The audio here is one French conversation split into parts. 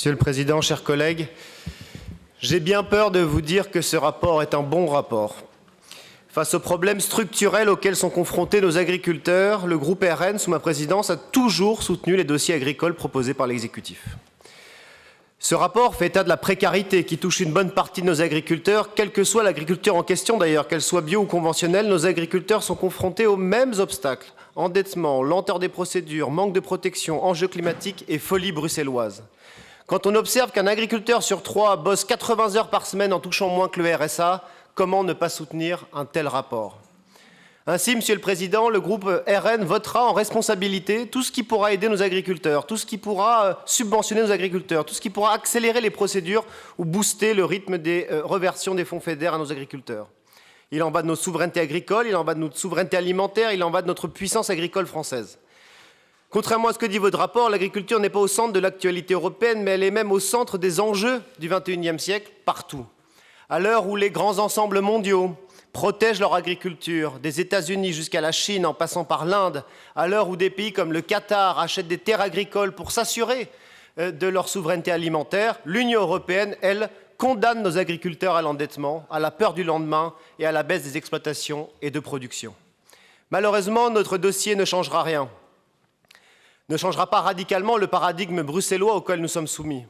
Monsieur le Président, chers collègues, j'ai bien peur de vous dire que ce rapport est un bon rapport. Face aux problèmes structurels auxquels sont confrontés nos agriculteurs, le groupe RN, sous ma présidence, a toujours soutenu les dossiers agricoles proposés par l'exécutif. Ce rapport fait état de la précarité qui touche une bonne partie de nos agriculteurs, quelle que soit l'agriculture en question d'ailleurs, qu'elle soit bio ou conventionnelle, nos agriculteurs sont confrontés aux mêmes obstacles, endettement, lenteur des procédures, manque de protection, enjeux climatiques et folie bruxelloise. Quand on observe qu'un agriculteur sur 3 bosse 80 heures par semaine en touchant moins que le RSA, comment ne pas soutenir un tel rapport? Ainsi, Monsieur le Président, le groupe RN votera en responsabilité tout ce qui pourra aider nos agriculteurs, tout ce qui pourra subventionner nos agriculteurs, tout ce qui pourra accélérer les procédures ou booster le rythme des reversions des fonds FEDER à nos agriculteurs. Il en va de notre souveraineté agricole, il en va de notre souveraineté alimentaire, il en va de notre puissance agricole française. Contrairement à ce que dit votre rapport, l'agriculture n'est pas au centre de l'actualité européenne, mais elle est même au centre des enjeux du XXIe siècle, partout. À l'heure où les grands ensembles mondiaux protègent leur agriculture, des États-Unis jusqu'à la Chine en passant par l'Inde, à l'heure où des pays comme le Qatar achètent des terres agricoles pour s'assurer de leur souveraineté alimentaire, l'Union européenne, elle, condamne nos agriculteurs à l'endettement, à la peur du lendemain et à la baisse des exploitations et de production. Malheureusement, notre dossier ne changera rien. Ne changera pas radicalement le paradigme bruxellois auquel nous sommes soumis.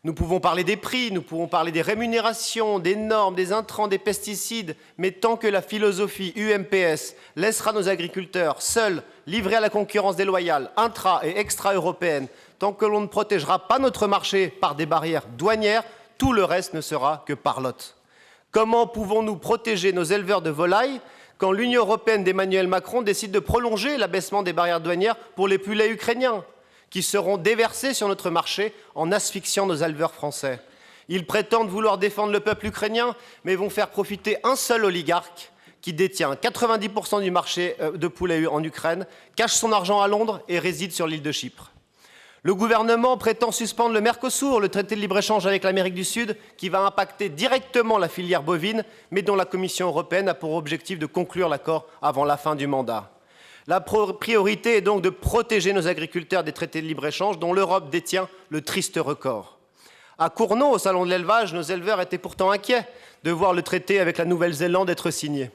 Nous pouvons parler des prix, nous pouvons parler des rémunérations, des normes, des intrants, des pesticides, mais tant que la philosophie UMPS laissera nos agriculteurs seuls, livrés à la concurrence déloyale, intra- et extra-européenne, tant que l'on ne protégera pas notre marché par des barrières douanières, tout le reste ne sera que parlotte. Comment pouvons-nous protéger nos éleveurs de volailles quand l'Union européenne d'Emmanuel Macron décide de prolonger l'abaissement des barrières douanières pour les poulets ukrainiens, qui seront déversés sur notre marché en asphyxiant nos éleveurs français? Ils prétendent vouloir défendre le peuple ukrainien, mais vont faire profiter un seul oligarque qui détient 90% du marché de poulets en Ukraine, cache son argent à Londres et réside sur l'île de Chypre. Le gouvernement prétend suspendre le Mercosur, le traité de libre-échange avec l'Amérique du Sud, qui va impacter directement la filière bovine, mais dont la Commission européenne a pour objectif de conclure l'accord avant la fin du mandat. La priorité est donc de protéger nos agriculteurs des traités de libre-échange dont l'Europe détient le triste record. À Cournot, au Salon de l'élevage, nos éleveurs étaient pourtant inquiets de voir le traité avec la Nouvelle-Zélande être signé.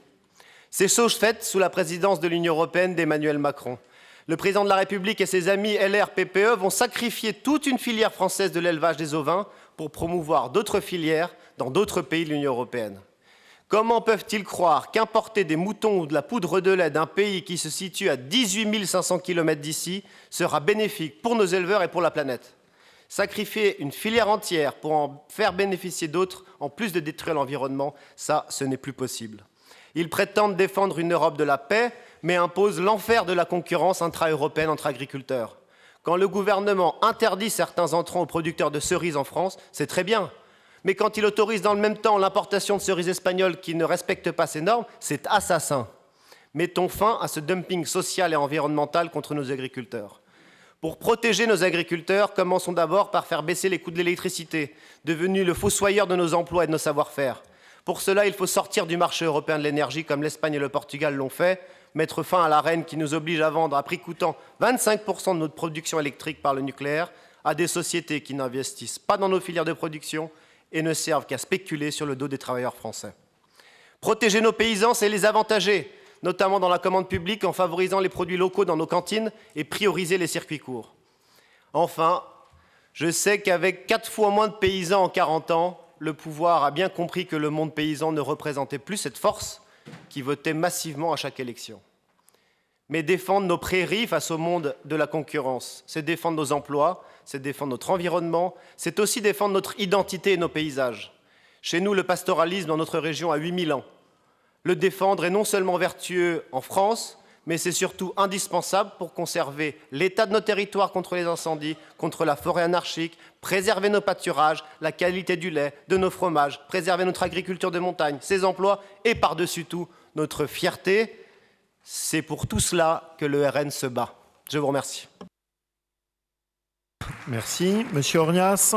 C'est chose faite sous la présidence de l'Union européenne d'Emmanuel Macron. Le président de la République et ses amis LR-PPE vont sacrifier toute une filière française de l'élevage des ovins pour promouvoir d'autres filières dans d'autres pays de l'Union européenne. Comment peuvent-ils croire qu'importer des moutons ou de la poudre de lait d'un pays qui se situe à 18 500 km d'ici sera bénéfique pour nos éleveurs et pour la planète? Sacrifier une filière entière pour en faire bénéficier d'autres, en plus de détruire l'environnement, ça, ce n'est plus possible. Ils prétendent défendre une Europe de la paix, mais imposent l'enfer de la concurrence intra-européenne entre agriculteurs. Quand le gouvernement interdit certains entrants aux producteurs de cerises en France, c'est très bien. Mais quand il autorise dans le même temps l'importation de cerises espagnoles qui ne respectent pas ces normes, c'est assassin. Mettons fin à ce dumping social et environnemental contre nos agriculteurs. Pour protéger nos agriculteurs, commençons d'abord par faire baisser les coûts de l'électricité, devenu le fossoyeur de nos emplois et de nos savoir-faire. Pour cela, il faut sortir du marché européen de l'énergie comme l'Espagne et le Portugal l'ont fait, mettre fin à l'arène qui nous oblige à vendre à prix coûtant 25% de notre production électrique par le nucléaire à des sociétés qui n'investissent pas dans nos filières de production et ne servent qu'à spéculer sur le dos des travailleurs français. Protéger nos paysans, c'est les avantager, notamment dans la commande publique en favorisant les produits locaux dans nos cantines et prioriser les circuits courts. Enfin, je sais qu'avec 4 fois moins de paysans en 40 ans, le pouvoir a bien compris que le monde paysan ne représentait plus cette force qui votait massivement à chaque élection. Mais défendre nos prairies face au monde de la concurrence, c'est défendre nos emplois, c'est défendre notre environnement, c'est aussi défendre notre identité et nos paysages. Chez nous, le pastoralisme dans notre région a 8000 ans. Le défendre est non seulement vertueux en France, mais c'est surtout indispensable pour conserver l'état de nos territoires contre les incendies, contre la forêt anarchique, préserver nos pâturages, la qualité du lait, de nos fromages, préserver notre agriculture de montagne, ses emplois et par-dessus tout, notre fierté. C'est pour tout cela que le RN se bat. Je vous remercie. Merci. Monsieur Ornias.